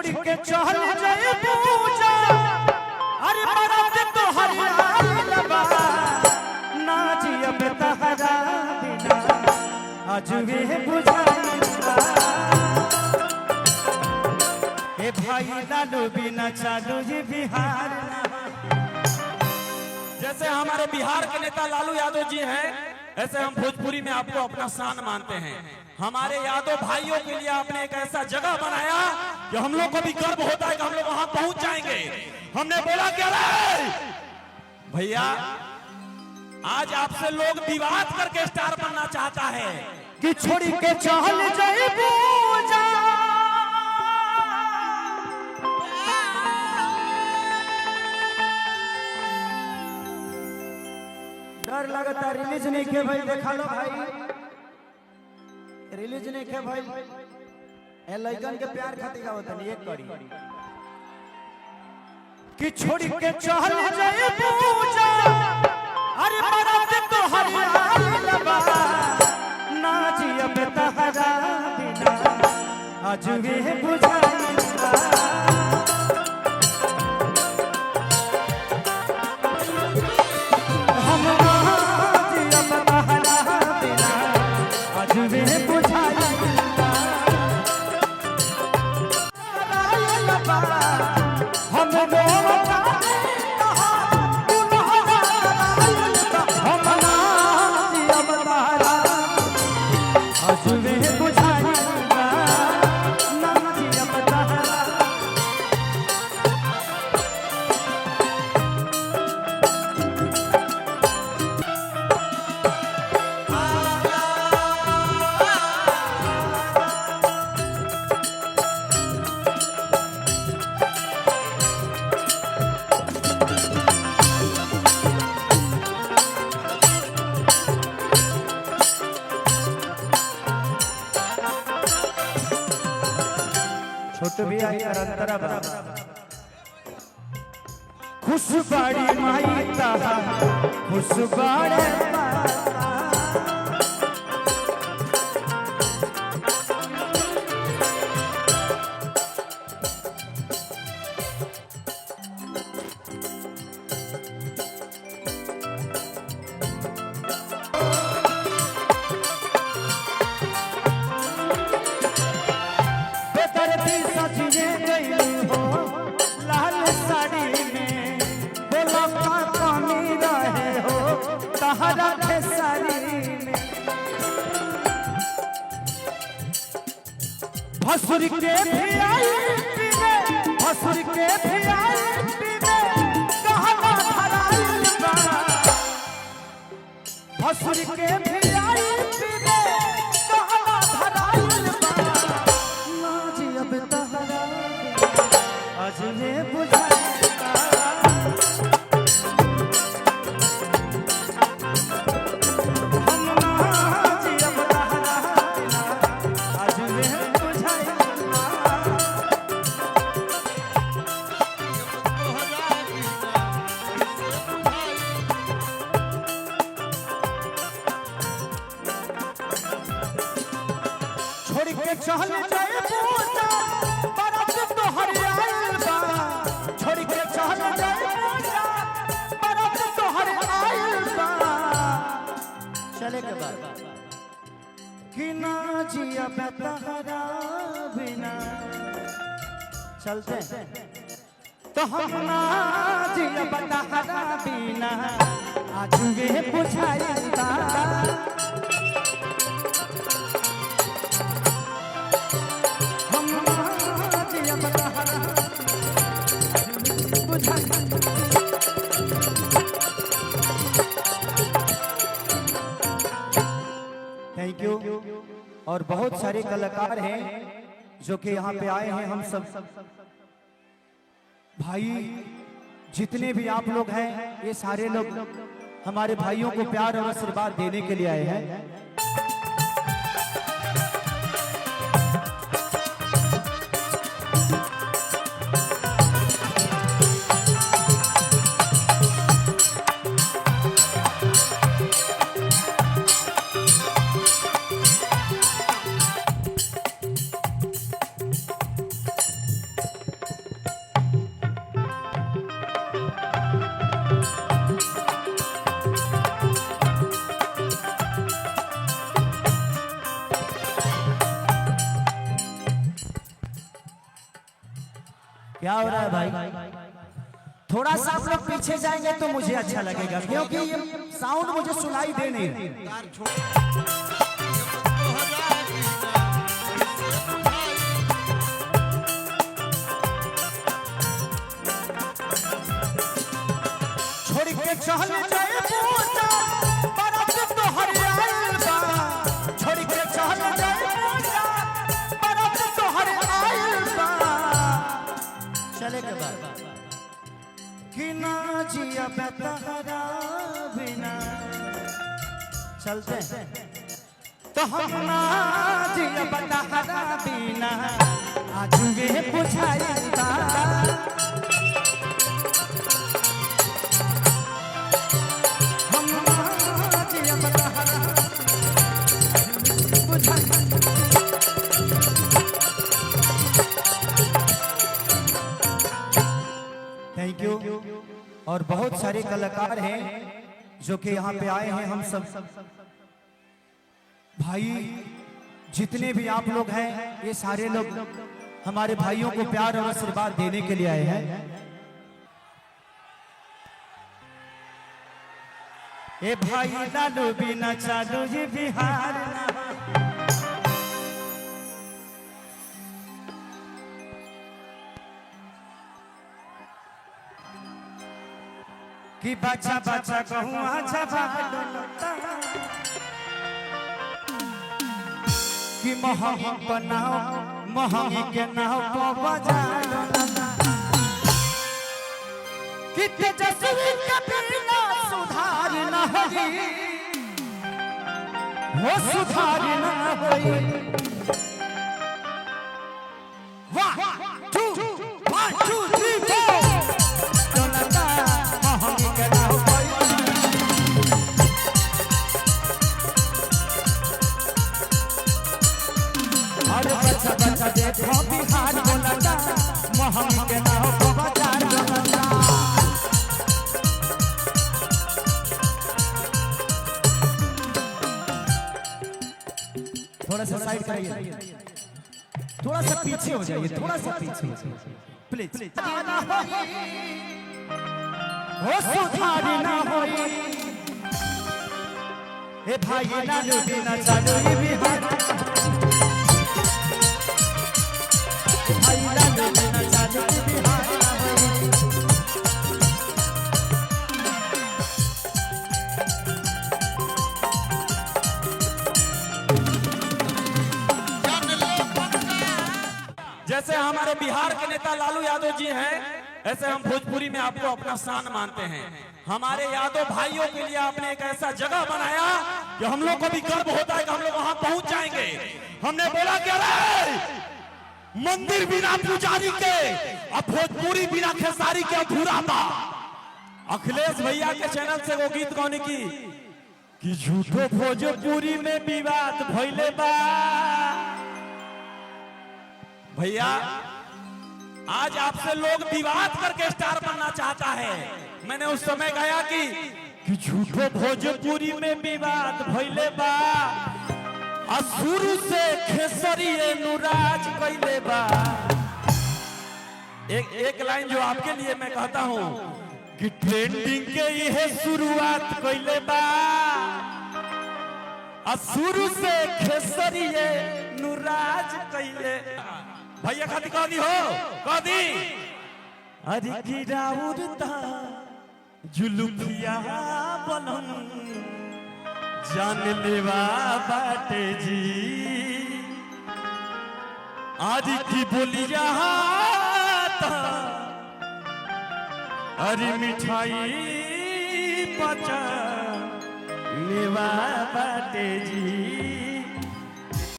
छोड़ के चल जाए पूजा अरे मरद तो हरियाणा बा ना जियब तहरा बिना अजवे बुझाइला ए भाई लालू बिना चालू जी बिहार। जैसे हमारे बिहार के नेता लालू यादव जी हैं, ऐसे हम भोजपुरी में आपको अपना शान मानते हैं। हमारे यादव भाइयों के लिए आपने एक ऐसा जगह बनाया कि हम लोग को भी गर्व होता है कि हम लोग वहां पहुंच जाएंगे। हमने बोला क्या भैया, आज आपसे लोग विवाद करके स्टार बनना चाहता है कि छोड़ के चल जाए पूजा डर लगता रिलीज नहीं के भाई, देखा लो भाई रिलीज नहीं के भाई। ए लइकन के प्यार खातिर होता नहीं एक करी कि छोड़ के चल जाए पूजा अरे मरद तो हरियाणा बा ना जियब तहरा बिना अजवे बुझाइला हम ना जियब तहरा बिना अजवे बुझाइला हम छोट भी आई तरंतरा बा खुश बाड़ी माई ताहा खुश बाड़े भसुर के भी आई पीने भसुर के भी आई पीने कहना धराइल बा भसुर के भी आई पीने कहना धराइल बा ना जियब तहरा अजवे बुझाइला चल जाए पूजा मरद तो हरियाणा बा छोड़ के चल जाए पूजा मरद तो हरियाणा बा चले के बाद कि ना जियब तहरा बिना चलते तो हम ना जियब तहरा बिना आजवे बुझाइला थैंक यू। और बहुत सारे कलाकार हैं जो कि यहाँ पे आए हैं। हम सब भाई जितने भी आप लोग हैं ये सारे लोग हमारे भाइयों को प्यार और आशीर्वाद देने के लिए आए हैं। क्या हो रहा है भाई? थोड़ा सा आप लोग पीछे जाएंगे तो मुझे अच्छा लगेगा, क्योंकि ये साउंड मुझे सुनाई दे नहीं। छोड़ के चल जाए पूजा बरत तो हरियाल बा, छोड़ के चल जाए पूजा बरत तो हरियाल बा। चले के बाद कि ना जिया बेतहरा बिना चलते तो हम ना जिया बेतहरा बिना आज ये बुझाइता। हम ना जिया बेतहरा बुझाइता। Thank you. और बहुत सारे कलाकार हैं जो कि यहाँ पे आए हैं। हम सब भाई जितने भी आप लोग हैं, ये सारे लोग हमारे भाइयों को प्यार और आशीर्वाद देने के लिए आए हैं। ए भाई लालू बिना चालू ये बिहार कि बच्चा बच्चा कहूँ कि महंगी बनाओ महंगी के नाव को बजाओ कि तेजस्वी के बिना सुधार न होई, वो सुधार न होई। 1 2 1 2 3 4 बच्चा बच्चा देखो बिहार बोलता महंगी के नाव को बाजार बोलता। थोड़ा सा साइड करिए, थोड़ा सा पीछे हो जाइए, थोड़ा सा पीछे प्लीज। हो सुधार ना होई ए भाई लालू बिना चालू ये बिहार। जैसे हमारे बिहार के नेता लालू यादव जी हैं, ऐसे हम भोजपुरी में आपको अपना शान मानते हैं। हमारे यादव भाइयों के लिए आपने एक ऐसा जगह बनाया कि हम लोग को भी गर्व होता है कि हम लोग वहां पहुंच जाएंगे। हमने बोला कि अरे मंदिर बिना पुजारी के, अब भोजपुरी बिना खेसारी के अधूरा था। अखिलेश भैया के चैनल से वो गीत कौन की कि झूठो भोजपुरी में विवाद भइले बा। भैया आज आपसे लोग विवाद करके स्टार बनना चाहता है। मैंने उस समय गाया कि झूठो भोजपुरी में विवाद भइले बा, शुरू से खेसरी नुराज कइले बा। एक लाइन जो आपके लिए मैं कहता हूं कि ट्रेंडिंग के ये शुरुआत कइले बा, शुरू से खेसरी नुराज कइले। भैया खाती कह दी हो, कह दी अरे की राउरता जुलुफिया बनम जान लेवा बाटे जी, आज की बोलिया अरे मिठाई पचा लेवा बाटे जी।